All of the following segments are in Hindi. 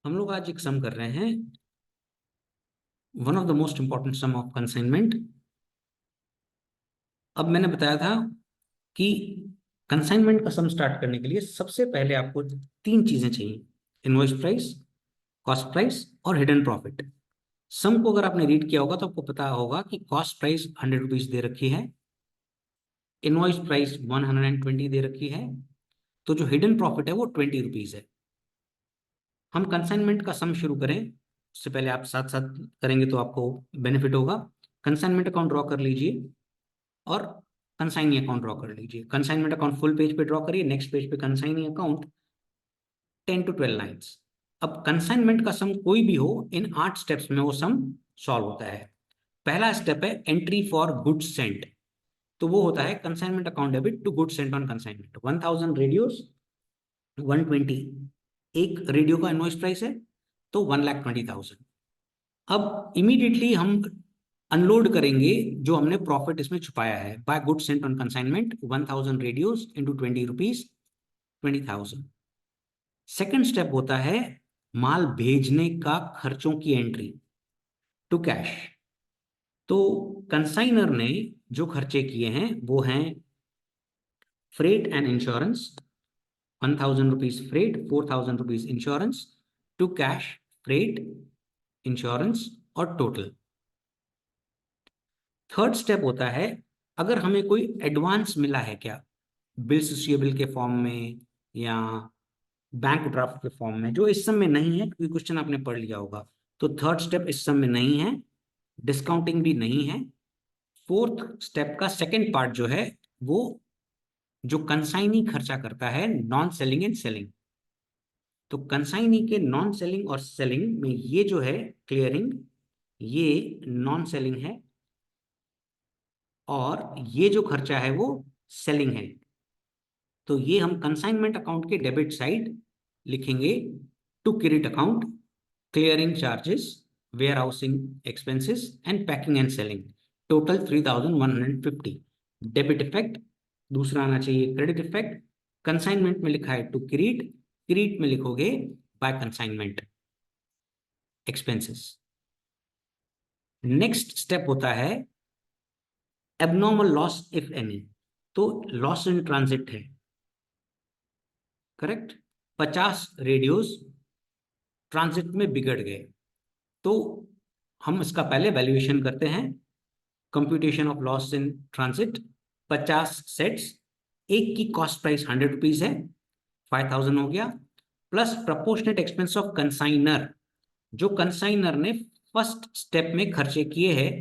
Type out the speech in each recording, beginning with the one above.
हम लोग आज एक सम कर रहे हैं, one of the most important sum of consignment. अब मैंने बताया था कि कंसाइनमेंट का सम स्टार्ट करने के लिए सबसे पहले आपको तीन चीजें चाहिए: इनवॉइस प्राइस, कॉस्ट प्राइस और हिडन प्रॉफिट। सम को अगर आपने रीड किया होगा तो आपको पता होगा कि कॉस्ट प्राइस 100 रुपीज दे रखी है, इनवॉइस प्राइस 120 दे रखी है, तो जो हिडन प्रॉफिट है वो 20 रुपीज है। हम कंसाइनमेंट का सम शुरू करें उससे पहले आप साथ साथ करेंगे तो आपको बेनिफिट होगा। कंसाइनमेंट अकाउंट ड्रॉ कर लीजिए और कंसाइनी अकाउंट ड्रॉ कर लीजिए। कंसाइनमेंट अकाउंट फुल पेज पे ड्रॉ करिए, नेक्स्ट पेज पे कंसाइनी अकाउंट 10 to 12 लाइन्स। अब कंसाइनमेंट का सम कोई भी हो, इन 8 स्टेप्स में वो सम सॉल्व होता है। पहला स्टेप है एंट्री फॉर गुड्स सेंट, तो वो होता है consignment account debit to goods sent on consignment. 1000 radios 120, एक रेडियो का इनवॉइस प्राइस है तो 1,20,000। अब इमीडिएटली हम अनलोड करेंगे जो हमने प्रॉफिट इसमें छुपाया है। By good sent on consignment 1000 radios into 20 rupees, 20,000। Second step होता है माल भेजने का खर्चों की एंट्री टू कैश। तो कंसाइनर ने जो खर्चे किए हैं वो हैं freight and insurance, 1000 rupees freight, 4000 rupees insurance, to cash, freight, insurance और टोटल। थर्ड स्टेप होता है अगर हमें कोई एडवांस मिला है क्या, बिल्स रिसीवेबल के फॉर्म में या बैंक ड्राफ्ट के फॉर्म में, जो इस सम में नहीं है क्योंकि क्वेश्चन आपने पढ़ लिया होगा। तो थर्ड स्टेप इस सम में नहीं है, डिस्काउंटिंग भी नहीं है। फोर्थ स्टेप का सेकेंड पार्ट जो है वो जो कंसाइनी खर्चा करता है नॉन सेलिंग एंड सेलिंग। तो कंसाइनी के नॉन सेलिंग और सेलिंग में ये जो है क्लियरिंग, ये नॉन सेलिंग है और ये जो खर्चा है वो सेलिंग है। तो ये हम कंसाइनमेंट अकाउंट के डेबिट साइड लिखेंगे to credit account, clearing charges, warehousing expenses and packing and selling, total 3150। Debit effect दूसरा आना चाहिए क्रेडिट इफेक्ट। कंसाइनमेंट में लिखा है टू क्रेडिट, क्रेडिट में लिखोगे by consignment expenses. Next step होता है एबनॉर्मल लॉस इफ एनी। तो लॉस इन ट्रांजिट है, करेक्ट। 50 रेडियोस ट्रांजिट में बिगड़ गए, तो हम इसका पहले वैल्यूएशन करते हैं। Computation of loss in transit, 50 sets, एक की कॉस्ट प्राइस 100 रुपीज है, 5000 हो गया, plus proportionate expense of consignor, जो कंसाइनर ने फर्स्ट स्टेप में खर्चे किए हैं।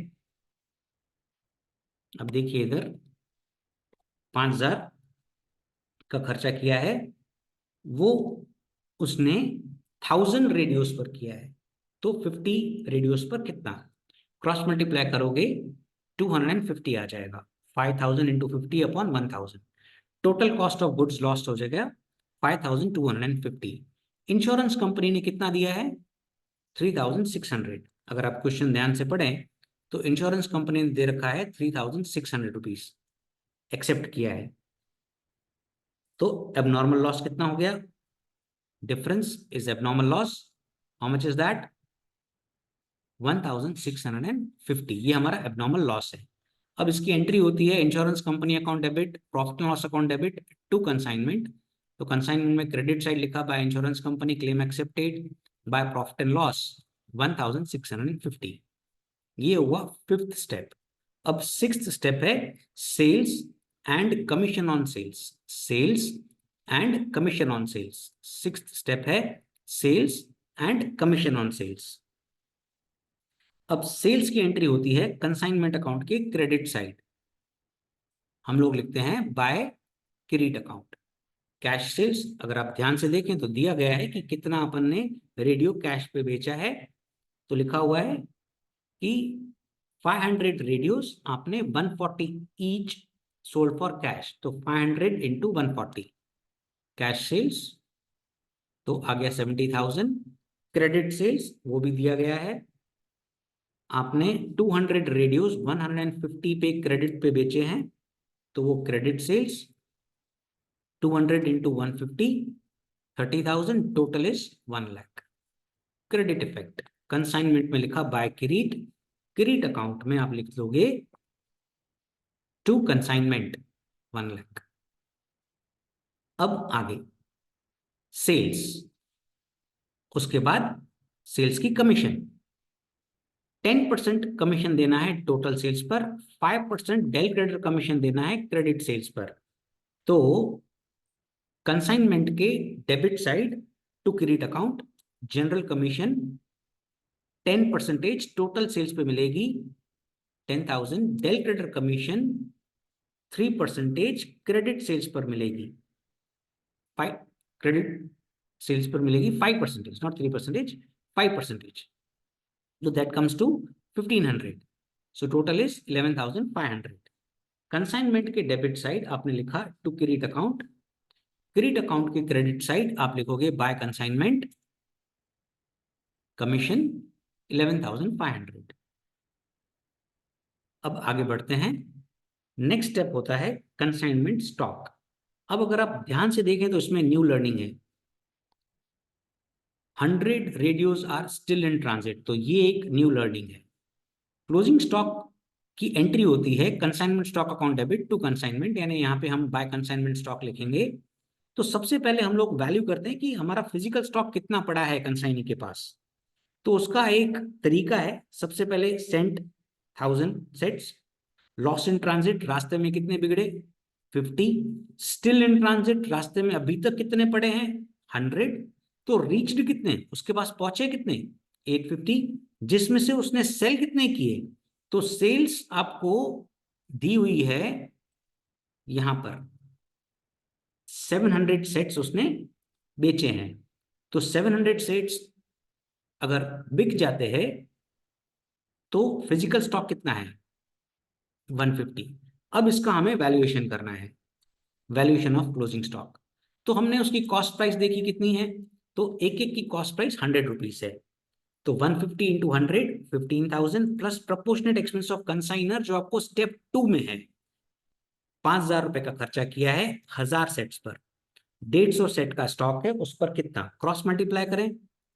अब देखिए इधर 5000 का खर्चा किया है, वो उसने 1000 रेडियोस पर किया है, तो 50 रेडियोस पर कितना, क्रॉस मल्टीप्लाई करोगे 250 आ जाएगा। 5000 into 50 upon 1000, total cost of goods lost हो जाएगा 5250। इंश्योरेंस कंपनी ने कितना दिया है 3600। अगर आप क्वेश्चन ध्यान से पढ़ें तो इंश्योरेंस कंपनी ने दे रखा है 3600 रुपीज, एक्सेप्ट किया है। तो एबनॉर्मल लॉस कितना हो गया, difference is abnormal loss, how much is that 1650। ये हमारा एबनॉर्मल लॉस है। अब इसकी एंट्री होती है insurance company account debit, profit and loss account debit to consignment. तो कंसाइनमेंट में क्रेडिट साइड लिखा by insurance company, claim accepted, by profit and loss 1650। ये हुआ फिफ्थ स्टेप। अब सिक्स्थ स्टेप है sales and commission on sales, sales and commission on sales. Sixth step है sales and commission on sales. अब सेल्स की एंट्री होती है कंसाइनमेंट अकाउंट के क्रेडिट साइड, हम लोग लिखते हैं by credit account. Cash sales अगर आप ध्यान से देखें तो दिया गया है कि कितना अपन ने रेडियो कैश पे बेचा है, तो लिखा हुआ है कि 500 रेडियोस आपने 140 ईच सोल्ड फॉर कैश, तो 500 इंटू 140 कैश सेल्स, तो आ गया 70,000। क्रेडिट सेल्स वो भी दिया गया है, आपने 200 रेडियोस 150 पे क्रेडिट पे बेचे हैं, तो वो credit sales 200 into 150, 30,000, total is 1 lakh. Credit effect consignment में लिखा बाय किरीट, किरीट अकाउंट में आप लिख दोगे टू कंसाइनमेंट 1 लाख। अब आगे सेल्स, उसके बाद सेल्स की कमीशन, 10% कमीशन देना है टोटल सेल्स पर, 5% डेल क्रेडिट कमीशन देना है क्रेडिट सेल्स पर। तो कंसाइनमेंट के debit side to credit account general commission 10% total sales पे मिलेगी 10,000, del credit commission 3% credit sales पर मिलेगी, 5 क्रेडिट सेल्स पर मिलेगी 5%, not 3%, 5%. So that comes to 1,500. So total is 11,500. Consignment के डेबिट साइड आपने लिखा to credit account, credit account के क्रेडिट साइड आप लिखोगे बाय कंसाइनमेंट कमीशन 11,500. अब आगे बढ़ते हैं, नेक्स्ट स्टेप होता है कंसाइनमेंट स्टॉक। अब अगर आप ध्यान से देखें तो इसमें न्यू लर्निंग है, 100 radios are still in transit, तो ये एक न्यू लर्निंग है। क्लोजिंग स्टॉक की एंट्री होती है consignment stock account debit to consignment, यानी यहाँ पे हम बाय कंसाइनमेंट स्टॉक लिखेंगे। तो सबसे पहले हम लोग वैल्यू करते हैं कि हमारा फिजिकल स्टॉक कितना पड़ा है कंसाइनी के पास। तो उसका एक तरीका है, सबसे पहले sent 1000 sets, lost in transit रास्ते में कितने बिगड़े 50, स्टिल इन ट्रांजिट रास्ते में अभी तक कितने पड़े हैं 100, तो रीच्ड कितने, उसके पास पहुंचे कितने 850, जिसमें से उसने सेल कितने किए, तो सेल्स आपको दी हुई है यहां पर 700 सेट्स उसने बेचे हैं। तो 700 सेट्स अगर बिक जाते हैं तो फिजिकल स्टॉक कितना है 150। अब इसका हमें वैल्यूएशन करना है, वैल्यूएशन ऑफ क्लोजिंग स्टॉक। तो हमने उसकी कॉस्ट प्राइस देखी कितनी है, तो एक एक की कॉस्ट प्राइस 100 रुपीज है। तो 150 into 100 15,000 plus proportionate expense of consignor जो आपको स्टेप 2 में है 5,000 रुपए का खर्चा किया है 1000 सेट्स पर, 150 सेट का स्टॉक है, उस पर कितना क्रॉस मल्टीप्लाई करें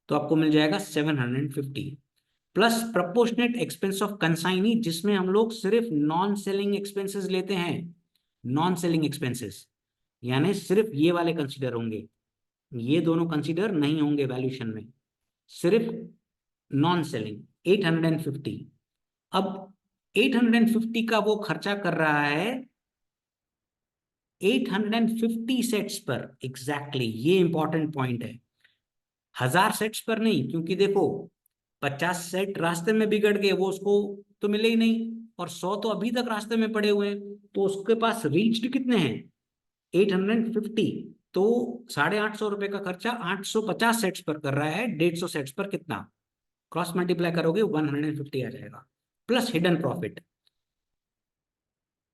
तो आपको मिल जाएगा 750 plus proportionate expense of consignee, जिसमें हम लोग सिर्फ नॉन सेलिंग एक्सपेंसेस लेते हैं, नॉन सेलिंग एक्सपेंसेस यानी सिर्फ ये वाले कंसीडर होंगे, ये दोनों कंसीडर नहीं होंगे वैल्यूएशन में, सिर्फ नॉन सेलिंग 850। अब 850 का वो खर्चा कर रहा है 850 सेट्स पर, एग्जैक्टली ये इंपॉर्टेंट पॉइंट है, 1000 सेट्स पर नहीं, क्योंकि देखो 50 सेट रास्ते में बिगड़ गए वो उसको तो मिले ही नहीं, और 100 तो अभी तक रास्ते में पड़े हुए हैं, तो उसके पास रीच्ड कितने हैं 850, तो 850 रुपए का खर्चा 850 सेट्स पर कर रहा है, 150 सेट्स पर कितना क्रॉस मल्टीप्लाई करोगे 150 आ जाएगा, प्लस हिडन प्रॉफिट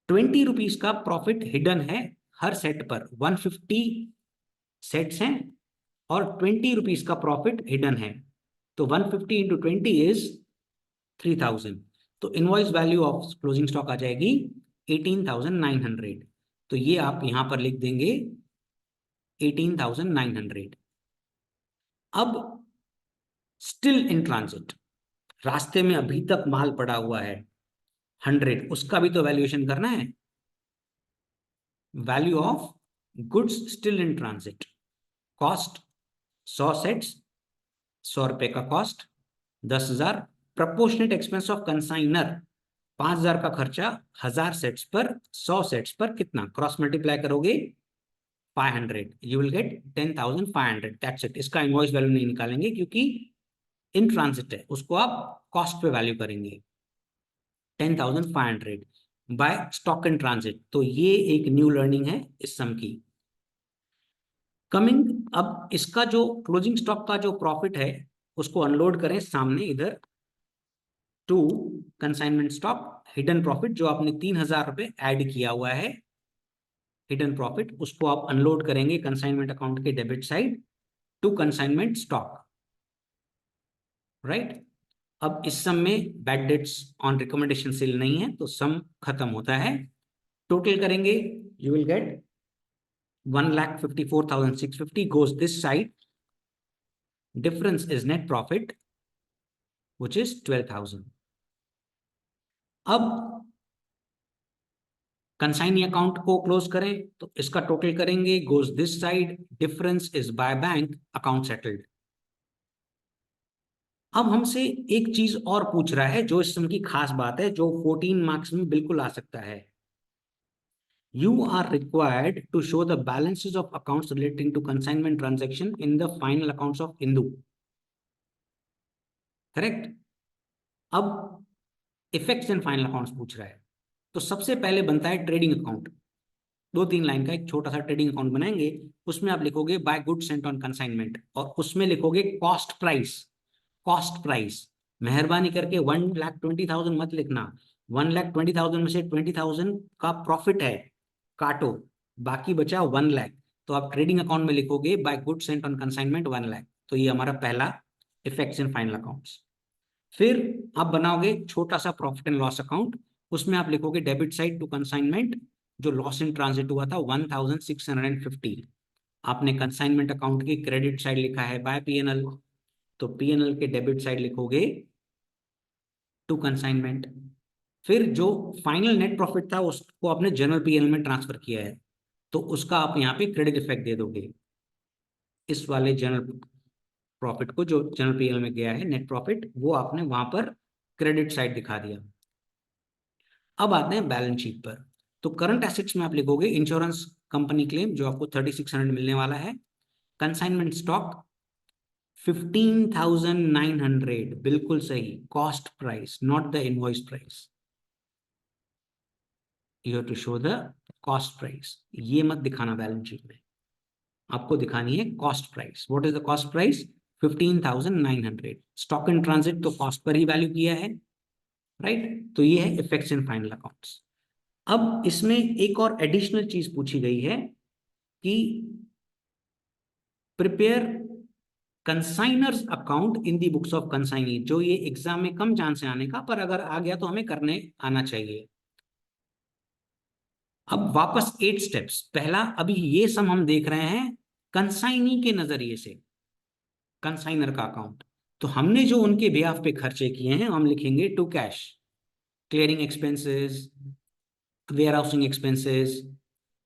20 रुपीज का प्रॉफिट हिडन है हर सेट पर, 150 सेट्स हैं और 20 रुपीज का प्रॉफिट हिडन है, तो 150 इंटू 20 इज 3000, तो invoice value of closing stock आ जाएगी 18,900, तो ये आप यहां पर लिख देंगे 18,900। अब स्टिल इन ट्रांजिट, रास्ते में अभी तक माल पड़ा हुआ है 100, उसका भी तो वैल्यूएशन करना है, value of goods still in transit, cost 100 sets 100 रुपए का cost 10,000, proportionate expense of consignor 5,000 का खर्चा 1000 सेट्स पर, 100 सेट्स पर कितना क्रॉस मल्टीप्लाई करोगे 500, you will gate 10,500, that's it. इसका इनवॉइस वैल्यू नहीं निकालेंगे क्योंकि इन ट्रांजिट है, उसको आप कॉस्ट पे वैल्यू करेंगे 10,500 बाय स्टॉक इन ट्रांजिट। तो ये एक न्यू लर्निंग है इस सम की। कमिंग, अब इसका जो क्लोजिंग स्टॉक का जो प्रॉफिट है उसको अनलोड करें सामने इधर to consignment stock, hidden profit जो आपने 3,000 रुपए ऐड किया हुआ है हिडन प्रॉफिट, उसको आप अनलोड करेंगे कंसाइनमेंट अकाउंट के debit side to consignment stock, right. अब इस सम में bad debts on recommendation sale नहीं है, तो सम खत्म होता है, टोटल करेंगे you will get 1,54,650 goes this side difference is net profit which is 12,000. अब कंसाइनी अकाउंट को क्लोज करें तो इसका टोटल करेंगे, goes this side, difference is by bank, account settled. अब हमसे एक चीज और पूछ रहा है जो इस सम की खास बात है, जो 14 मार्क्स में बिल्कुल आ सकता है। You are required to show the balances of accounts relating to consignment transaction in the final accounts of Hindu. Correct? अब इफेक्ट्स एंड फाइनल अकाउंट्स पूछ रहा है, तो सबसे पहले बनता है ट्रेडिंग अकाउंट। 2-3 लाइन का एक छोटा सा ट्रेडिंग अकाउंट बनाएंगे, उसमें आप लिखोगे by goods sent on consignment, और उसमें लिखोगे कॉस्ट प्राइस। कॉस्ट प्राइस मेहरबानी करके 1,20,000 मत लिखना। 1,20,000 में से 20,000 का प्रॉफिट है, काटो, बाकी बचा 1 लाख। तो आप ट्रेडिंग अकाउंट में लिखोगे by goods sent on consignment 1 lakh. तो ये हमारा पहला इफेक्ट्स एंड फाइनल अकाउंट्स। फिर आप बनाओगे छोटा सा प्रॉफिट एंड लॉस अकाउंट, उसमें आप लिखोगे डेबिट साइड टू कंसाइनमेंट, जो लॉस इन ट्रांजिट हुआ था 1,650। आपने कंसाइनमेंट अकाउंट की क्रेडिट साइड लिखा है बाय पीएनएल, तो पीएनएल के डेबिट साइड लिखोगे टू कंसाइनमेंट। फिर जो फाइनल नेट प्रॉफिट था उसको आपने जनरल पीएनएल में ट्रांसफर किया है, तो उसका आप यहाँ पे क्रेडिट इफेक्ट दे दोगे। इस वाले जनरल प्रॉफिट को जो जनरल पीएनएल में गया है नेट प्रॉफिट, वो आपने वहां पर क्रेडिट साइड दिखा दिया। अब आते हैं बैलेंस शीट पर। तो करंट एसेट्स में आप लिखोगे इंश्योरेंस कंपनी क्लेम जो आपको 3,600 मिलने वाला है। कंसाइनमेंट स्टॉक 15,900, बिल्कुल सही, cost price not the invoice price. You have to show the cost price, ये मत दिखाना बैलेंस शीट में, आपको दिखानी है cost price. What is the cost price? 15,900। Stock in transit तो कॉस्ट पर ही वैल्यू किया है, राइट? तो ये है इफेक्ट्स इन फाइनल अकाउंट्स। अब इसमें एक और एडिशनल चीज पूछी गई है कि prepare consignors account in the books of consignee. जो ये एग्जाम में कम चांस है आने का, पर अगर आ गया तो हमें करने आना चाहिए। अब वापस 8 स्टेप्स। पहला, अभी ये सम हम देख रहे हैं कंसाइनी के नजरिए से, कंसाइनर का अकाउंट। तो हमने जो उनके बिहाफ पे खर्चे किए हैं हम लिखेंगे to cash, clearing expenses, warehousing expenses,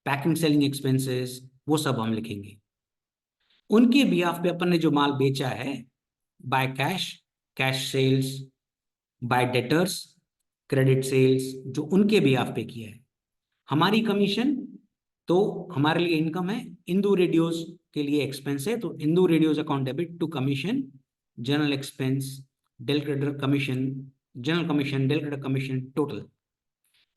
packing selling expenses, वो सब हम लिखेंगे। उनके बिहाफ पे अपन ने जो माल बेचा है, by cash, cash sales, by debtors, credit sales, जो उनके बिहाफ पे किया है। हमारी कमीशन तो हमारे लिए इनकम है, इंदू रेडियोज के लिए एक्सपेंस है, तो Indu radios account debit to commission, general expense, del creditor commission, general commission, del creditor commission, total.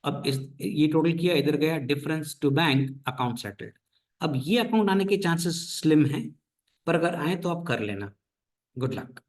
अब इस ये टोटल किया, इधर गया difference to bank, account settled. अब ये अकाउंट आने के चांसेस स्लिम हैं, पर अगर आए तो आप कर लेना। Good luck.